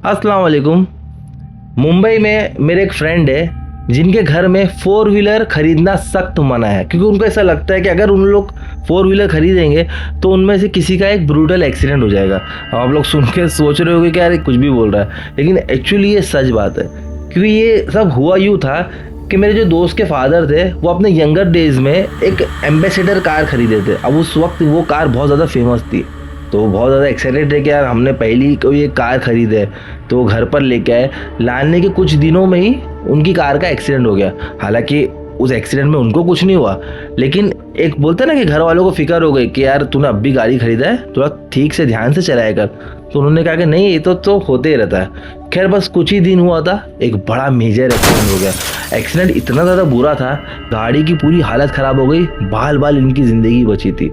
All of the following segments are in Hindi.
अस्सलाम वालेकुम। मुंबई में मेरे एक फ्रेंड है जिनके घर में फोर व्हीलर खरीदना सख्त मना है, क्योंकि उनको ऐसा लगता है कि अगर उन लोग फोर व्हीलर खरीदेंगे तो उनमें से किसी का एक ब्रूटल एक्सीडेंट हो जाएगा। अब आप लोग सुन के सोच रहे होगे कि यार कुछ भी बोल रहा है, लेकिन एक्चुअली ये सच बात है। क्योंकि ये सब हुआ यूँ था कि मेरे जो दोस्त के फादर थे वो अपने यंगर डेज में एक एम्बेसडर कार खरीदे थे। अब उस वक्त वो कार बहुत ज़्यादा फेमस थी, तो वो बहुत ज़्यादा एक्साइटेड थे कि यार हमने पहली कोई एक कार खरीदे है। तो वो घर पर लेके आए, लाने के कुछ दिनों में ही उनकी कार का एक्सीडेंट हो गया। हालांकि उस एक्सीडेंट में उनको कुछ नहीं हुआ, लेकिन एक बोलते ना कि घर वालों को फिक्र हो गई कि यार तूने अब भी गाड़ी खरीदा है, थोड़ा ठीक से ध्यान से चलाया कर। तो उन्होंने कहा कि नहीं, ये तो होते ही रहता है। खैर बस कुछ ही दिन हुआ था, एक बड़ा मेजर एक्सीडेंट हो गया। एक्सीडेंट इतना ज़्यादा बुरा था, गाड़ी की पूरी हालत ख़राब हो गई, बाल बाल इनकी ज़िंदगी बची थी।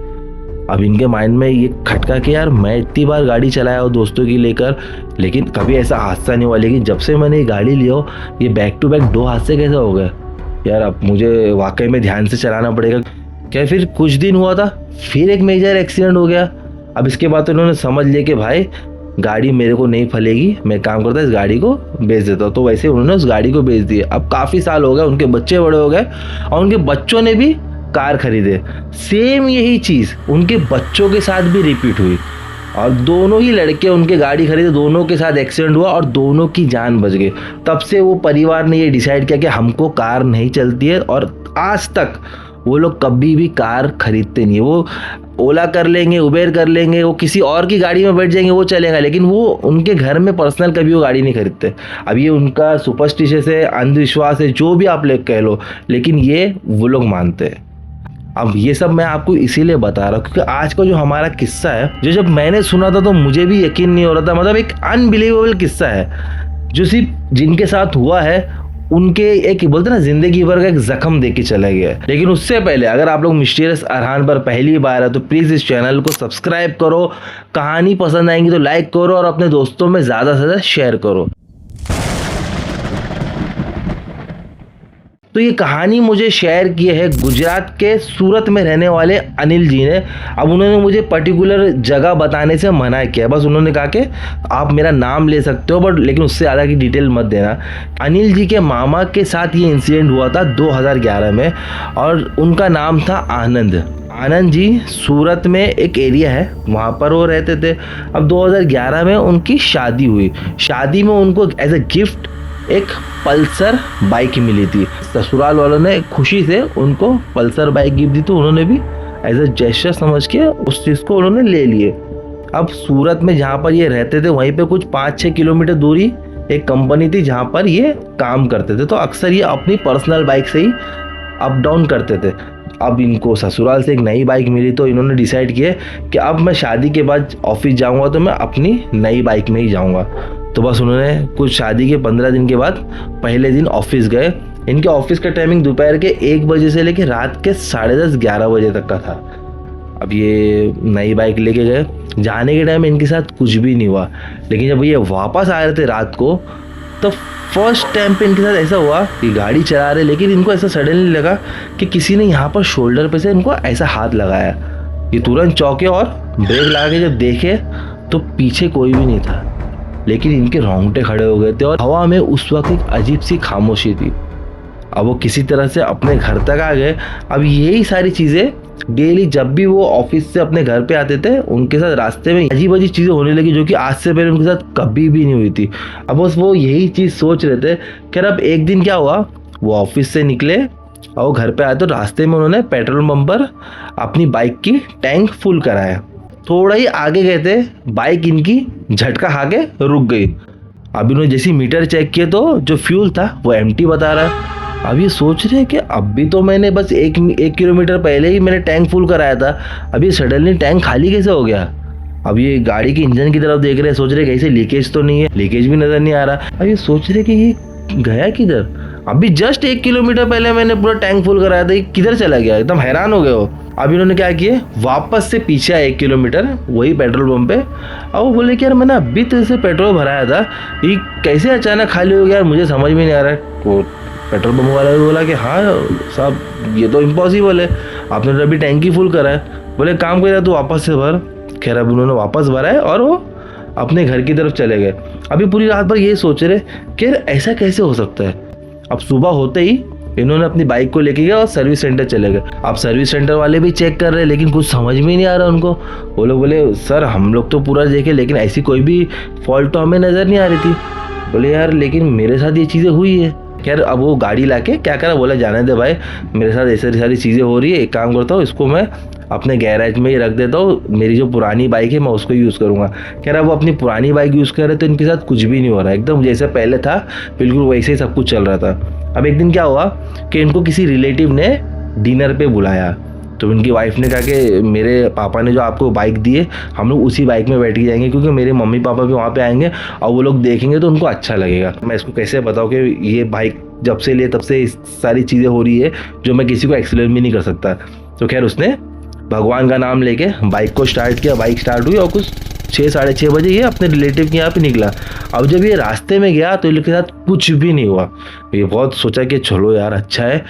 अब इनके माइंड में ये खटका कि यार मैं इतनी बार गाड़ी चलाया हूँ दोस्तों की लेकर, लेकिन कभी ऐसा हादसा नहीं हुआ। लेकिन जब से मैंने ये गाड़ी लिया हो, ये बैक टू बैक 2 हादसे कैसे हो गए यार, अब मुझे वाकई में ध्यान से चलाना पड़ेगा। क्या फिर कुछ दिन हुआ था, फिर एक मेजर एक्सीडेंट हो गया। अब इसके बाद तो इन्होंने समझ लिया कि भाई गाड़ी मेरे को नहीं फलेगी, मैं काम करता इस गाड़ी को बेच देता हूँ। तो वैसे उन्होंने उस गाड़ी को बेच दिया। अब काफ़ी साल हो गए, उनके बच्चे बड़े हो गए और उनके बच्चों ने भी कार खरीदे। सेम यही चीज़ उनके बच्चों के साथ भी रिपीट हुई और दोनों ही लड़के उनके गाड़ी खरीदे, दोनों के साथ एक्सीडेंट हुआ और दोनों की जान बच गई। तब से वो परिवार ने ये डिसाइड किया कि हमको कार नहीं चलती है, और आज तक वो लोग कभी भी कार खरीदते नहीं है। वो ओला कर लेंगे, उबेर कर लेंगे, वो किसी और की गाड़ी में बैठ जाएंगे, वो चलेगा, लेकिन वो उनके घर में पर्सनल कभी वो गाड़ी नहीं खरीदते। अब ये उनका सुपरस्टिशियस है, अंधविश्वास है, जो भी आप लोग कह लो, लेकिन ये वो लोग मानते हैं। अब ये सब मैं आपको इसीलिए बता रहा हूँ क्योंकि आज का जो हमारा किस्सा है, जो जब मैंने सुना था तो मुझे भी यकीन नहीं हो रहा था। मतलब एक अनबिलीवेबल किस्सा है जो सिर्फ जिनके साथ हुआ है उनके एक बोलते ना जिंदगी भर का एक जख्म दे के चला गया है। लेकिन उससे पहले अगर आप लोग मिस्टीरियस अरहान पर पहली बार है तो प्लीज़ इस चैनल को सब्सक्राइब करो, कहानी पसंद आएंगी तो लाइक करो और अपने दोस्तों में ज़्यादा से ज़्यादा शेयर करो। तो ये कहानी मुझे शेयर की है गुजरात के सूरत में रहने वाले अनिल जी ने। अब उन्होंने मुझे पर्टिकुलर जगह बताने से मना किया, बस उन्होंने कहा कि आप मेरा नाम ले सकते हो बट लेकिन उससे ज़्यादा की डिटेल मत देना। अनिल जी के मामा के साथ ये इंसिडेंट हुआ था 2011 में और उनका नाम था आनंद। आनंद जी सूरत में एक एरिया है, वहाँ पर वो रहते थे। अब 2011 में उनकी शादी हुई। शादी में उनको एज ए गिफ्ट एक पल्सर बाइक मिली थी। ससुराल वालों ने खुशी से उनको पल्सर बाइक गिफ्ट दी, तो उन्होंने भी एज ए जेस्चर समझ के उस चीज़ को उन्होंने ले लिए। अब सूरत में जहाँ पर ये रहते थे वहीं पे कुछ 5-6 किलोमीटर दूरी एक कंपनी थी जहाँ पर ये काम करते थे, तो अक्सर ये अपनी पर्सनल बाइक से ही अप डाउन करते थे। अब इनको ससुराल से एक नई बाइक मिली तो इन्होंने डिसाइड किया कि अब मैं शादी के बाद ऑफिस जाऊँगा तो मैं अपनी नई बाइक में ही जाऊँगा। तो बस उन्होंने कुछ शादी के 15 दिन के बाद पहले दिन ऑफिस गए। इनके ऑफिस का टाइमिंग दोपहर के 1 बजे से लेकर रात के 10:30-11 बजे तक का था। अब ये नई बाइक लेके गए, जाने के टाइम इनके साथ कुछ भी नहीं हुआ, लेकिन जब ये वापस आ रहे थे रात को तो फर्स्ट टाइम पे इनके साथ ऐसा हुआ कि गाड़ी चला रहे, लेकिन इनको ऐसा सडनली लगा कि किसी ने यहाँ पर शोल्डर पे से इनको ऐसा हाथ लगाया। ये तुरंत चौंके और ब्रेक लगा के जब देखे तो पीछे कोई भी नहीं था, लेकिन इनके रोंगटे खड़े हो गए थे और हवा में उस वक्त एक अजीब सी खामोशी थी। अब वो किसी तरह से अपने घर तक आ गए। अब यही सारी चीज़ें डेली जब भी वो ऑफिस से अपने घर पे आते थे उनके साथ रास्ते में अजीब अजीब चीज़ें होने लगी जो कि आज से पहले उनके साथ कभी भी नहीं हुई थी। अब बस वो यही चीज़ सोच रहे थे। खैर अब एक दिन क्या हुआ, वो ऑफिस से निकले और वो घर पे आए तो रास्ते में उन्होंने पेट्रोल पंप पर अपनी बाइक की टैंक फुल कराया। थोड़ा ही आगे गए थे, बाइक इनकी झटका खा के रुक गई। अब इन्होंने जैसे मीटर चेक किया तो जो फ्यूल था वो एम्प्टी बता रहा है। अब ये सोच रहे हैं कि अब भी तो मैंने बस एक किलोमीटर पहले ही मैंने टैंक फुल कराया था, अभी सडनली टैंक खाली कैसे हो गया। अब ये गाड़ी के इंजन की तरफ देख रहे हैं, सोच रहे कैसे लीकेज तो नहीं है, लीकेज भी नज़र नहीं आ रहा। अब ये सोच रहे कि ये गया किधर, अभी जस्ट 1 किलोमीटर पहले मैंने पूरा टैंक फुल कराया था, ये किधर चला गया। एकदम हैरान हो गए हो। अब इन्होंने क्या किए, वापस से पीछे 1 किलोमीटर वही पेट्रोल पंप पे, और वो बोले कि यार मैंने अभी तो इसे पेट्रोल भराया था, ये कैसे अचानक खाली हो गया यार, मुझे समझ में नहीं आ रहा है। तो पेट्रोल पंप वाला भी बोला कि हाँ साहब ये तो इम्पॉसिबल है, आपने तो अभी टैंकी फुल करा है। बोले काम कर तू वापस से भर। खैर अब उन्होंने वापस भरा है और वो अपने घर की तरफ चले गए। अभी पूरी रात भर ये सोच रहे कि यार ऐसा कैसे हो सकता है। अब सुबह होते ही इन्होंने अपनी बाइक को लेके गया और सर्विस सेंटर चले गए। अब सर्विस सेंटर वाले भी चेक कर रहे हैं लेकिन कुछ समझ में नहीं आ रहा उनको। वो लोग बोले सर हम लोग तो पूरा देखे लेकिन ऐसी कोई भी फॉल्ट तो हमें नज़र नहीं आ रही थी। बोले यार लेकिन मेरे साथ ये चीज़ें हुई है। खैर अब वो गाड़ी लाके क्या करा, बोला जाने दे भाई, मेरे साथ ऐसी सारी चीज़ें हो रही है, एक काम करता हूँ इसको मैं अपने गैरेज में ही रख देता हूँ, मेरी जो पुरानी बाइक है मैं उसको यूज़ करूँगा। कह रहा वो अपनी पुरानी बाइक यूज़ कर रहे तो इनके साथ कुछ भी नहीं हो रहा, एकदम जैसे पहले था बिल्कुल वैसे ही सब कुछ चल रहा था। अब एक दिन क्या हुआ कि इनको किसी रिलेटिव ने डिनर पे बुलाया, तो इनकी वाइफ ने कहा कि मेरे पापा ने जो आपको बाइक दी है हम लोग उसी बाइक में बैठ के जाएंगे क्योंकि मेरे मम्मी पापा भी वहाँ पे आएंगे और वो लोग देखेंगे तो उनको अच्छा लगेगा। मैं इसको कैसे बताऊँ कि ये बाइक जब से लिए तब से सारी चीज़ें हो रही है जो मैं किसी को एक्सप्लेन भी नहीं कर सकता। तो खैर उसने भगवान का नाम लेके बाइक को स्टार्ट किया, बाइक स्टार्ट हुई और कुछ 6 साढ़े 6 बजे ये अपने रिलेटिव के यहाँ पे निकला। अब जब ये रास्ते में गया तो इनके साथ कुछ भी नहीं हुआ। ये बहुत सोचा कि चलो यार अच्छा है,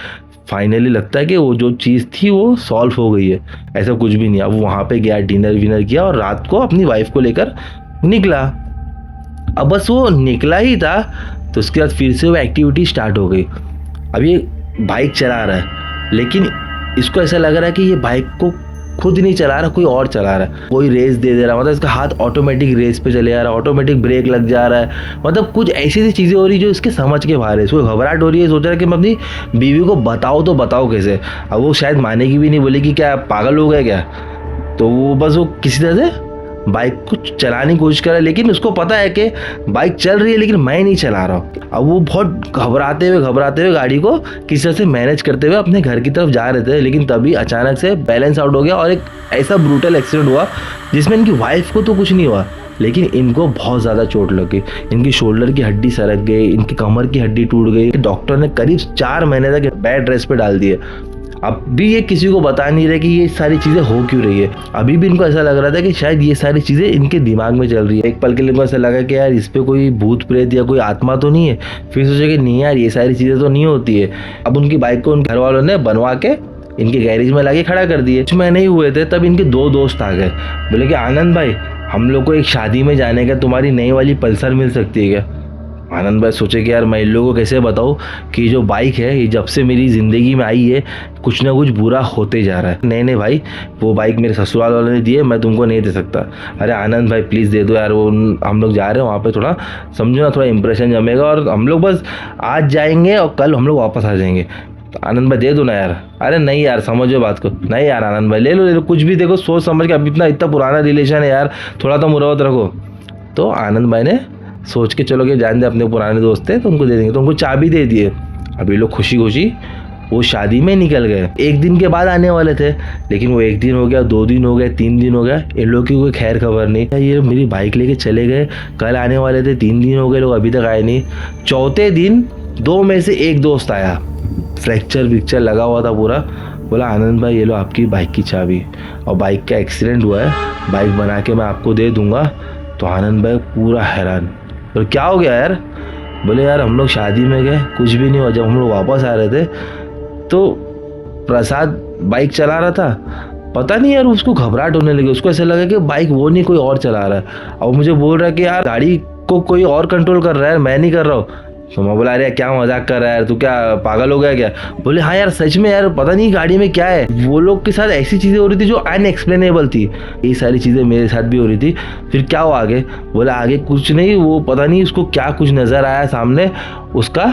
फाइनली लगता है कि वो जो चीज़ थी वो सॉल्व हो गई है, ऐसा कुछ भी नहीं। अब वहाँ पे गया, डिनर विनर किया और रात को अपनी वाइफ को लेकर निकला। अब बस वो निकला ही था तो उसके बाद फिर से वो एक्टिविटी स्टार्ट हो गई। अब ये बाइक चला रहा है लेकिन इसको ऐसा लग रहा है कि ये बाइक को खुद नहीं चला रहा, कोई और चला रहा है, कोई रेस दे रहा, मतलब इसका हाथ ऑटोमेटिक रेस पे चले जा रहा है, ऑटोमेटिक ब्रेक लग जा रहा है, मतलब कुछ ऐसी ऐसी चीज़ें हो रही जो इसके समझ के बाहर है। इसको घबराहट हो रही है, सोच रहा है कि मैं अपनी बीवी को बताओ तो बताओ कैसे। अब वो शायद मानेगी भी नहीं, बोलेगी क्या पागल हो गए क्या। तो वो बस वो किसी तरह से बाइक को चलाने की कोशिश कर रहा है लेकिन उसको पता है कि बाइक चल रही है लेकिन मैं नहीं चला रहा हूँ। अब वो बहुत घबराते हुए गाड़ी को किसी तरह से मैनेज करते हुए अपने घर की तरफ जा रहे थे लेकिन तभी अचानक से बैलेंस आउट हो गया और एक ऐसा ब्रूटल एक्सीडेंट हुआ जिसमें इनकी वाइफ को तो कुछ नहीं हुआ लेकिन इनको बहुत ज़्यादा चोट लग गई। इनकी शोल्डर की हड्डी सरक गई, इनकी कमर की हड्डी टूट गई। डॉक्टर ने करीब 4 महीने तक बेड रेस्ट पे डाल दिए। अब भी ये किसी को बता नहीं रहे कि ये सारी चीज़ें हो क्यों रही है। अभी भी इनको ऐसा लग रहा था कि शायद ये सारी चीज़ें इनके दिमाग में चल रही है। एक पल के लिए इनको ऐसा लगा कि यार इस पे कोई भूत प्रेत या कोई आत्मा तो नहीं है। फिर सोचा कि नहीं यार ये सारी चीज़ें तो नहीं होती है। अब उनकी बाइक को उन घर वालों ने बनवा के इनके गैरेज में लाके खड़ा कर दिए। कुछ महीने ही हुए थे तब इनके 2 दोस्त आ गए, बोले कि आनंद भाई हम लोग को एक शादी में जाने का, तुम्हारी नई वाली पल्सर मिल सकती है क्या। आनंद भाई सोचे कि यार मैं इन लोगों को कैसे बताऊँ कि जो बाइक है ये जब से मेरी ज़िंदगी में आई है कुछ ना कुछ बुरा होते जा रहा है। नहीं भाई वो बाइक मेरे ससुराल वालों ने दी है, मैं तुमको नहीं दे सकता। अरे आनंद भाई प्लीज़ दे दो यार, वो हम लोग जा रहे हैं वहाँ पे, थोड़ा समझो ना, थोड़ा इंप्रेशन जमेगा और हम लोग बस आज जाएंगे और कल हम लोग वापस आ जाएंगे। तो आनंद भाई दे दो ना यार। अरे नहीं यार समझो बात को। नहीं यार आनंद भाई ले लो कुछ भी, देखो सोच समझ के, अभी इतना पुराना रिलेशन है यार, थोड़ा तो मुरवत रखो। तो आनंद भाई ने सोच के चलो कि जान दे अपने पुराने दोस्त थे तो उनको दे देंगे, तो उनको चाबी दे दिए। अभी लोग खुशी खुशी वो शादी में निकल गए। 1 दिन के बाद आने वाले थे लेकिन वो 1 दिन हो गया, 2 दिन हो गए, 3 दिन हो गया, इन लोग की कोई खैर खबर नहीं। ये मेरी बाइक लेके चले गए, कल आने वाले थे, 3 दिन हो गए, लोग अभी तक आए नहीं। 4थे दिन 2 में से एक दोस्त आया, फ्रैक्चर विक्चर लगा हुआ था पूरा, बोला आनंद भाई ये लो आपकी बाइक की चाबी और बाइक का एक्सीडेंट हुआ है, बाइक बना के मैं आपको दे दूंगा। तो आनंद भाई पूरा हैरान, बोले क्या हो गया यार। बोले यार हम लोग शादी में गए, कुछ भी नहीं हुआ। जब हम लोग वापस आ रहे थे तो प्रसाद बाइक चला रहा था, पता नहीं यार उसको घबराहट होने लगी, उसको ऐसा लगा कि बाइक वो नहीं कोई और चला रहा है। और मुझे बोल रहा है कि यार गाड़ी को कोई और कंट्रोल कर रहा है, मैं नहीं कर रहा हूँ। तो मैं बोला अरे क्या मजाक कर रहा है यार, तू क्या पागल हो गया क्या। बोले हाँ यार सच में यार पता नहीं गाड़ी में क्या है। वो लोग के साथ ऐसी चीज़ें हो रही थी जो अनएक्सप्लेनेबल थी, ये सारी चीज़ें मेरे साथ भी हो रही थी। फिर क्या हुआ आगे, बोला आगे कुछ नहीं, वो पता नहीं उसको क्या कुछ नज़र आया सामने, उसका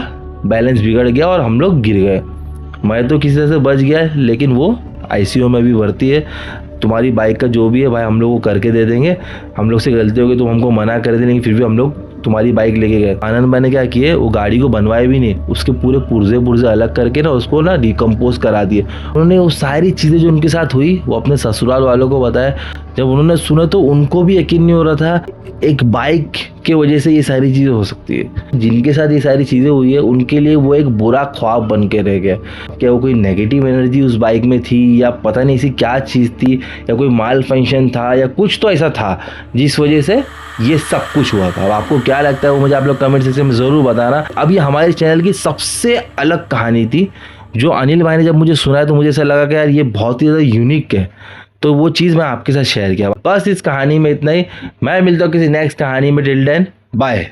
बैलेंस बिगड़ गया और हम लोग गिर गए। मैं तो किसी तरह से बच गया लेकिन वो ICU में भी भर्ती है। तुम्हारी बाइक का जो भी है भाई हम लोग को करके दे देंगे, हम लोग से गलती होगी, तुम हमको मना कर देंगे, फिर भी हम लोग तुम्हारी बाइक लेके गए। आनंद भाई ने क्या किए, वो गाड़ी को बनवाए भी नहीं, उसके पूरे पुर्जे अलग करके ना उसको ना डिकम्पोज करा दिए। उन्होंने वो सारी चीज़ें जो उनके साथ हुई वो अपने ससुराल वालों को बताया। जब उन्होंने सुना तो उनको भी यकीन नहीं हो रहा था एक बाइक के वजह से ये सारी चीज़ें हो सकती है। जिनके साथ ये सारी चीज़ें हुई है उनके लिए वो एक बुरा ख्वाब बन के रह गया। क्या वो कोई नेगेटिव एनर्जी उस बाइक में थी या पता नहीं ऐसी क्या चीज़ थी या कोई माल फंक्शन था या कुछ तो ऐसा था जिस वजह से ये सब कुछ हुआ था। अब आपको क्या लगता है वो मुझे आप लोग कमेंट सेक्शन में ज़रूर बताना। अब ये हमारे चैनल की सबसे अलग कहानी थी जो अनिल भाई ने जब मुझे सुनाया तो मुझे ऐसा लगा कि यार ये बहुत ही ज़्यादा यूनिक है। तो वो चीज़ मैं आपके साथ शेयर किया। बस इस कहानी में इतना ही। मैं मिलता हूँ किसी नेक्स्ट कहानी में। Till then bye.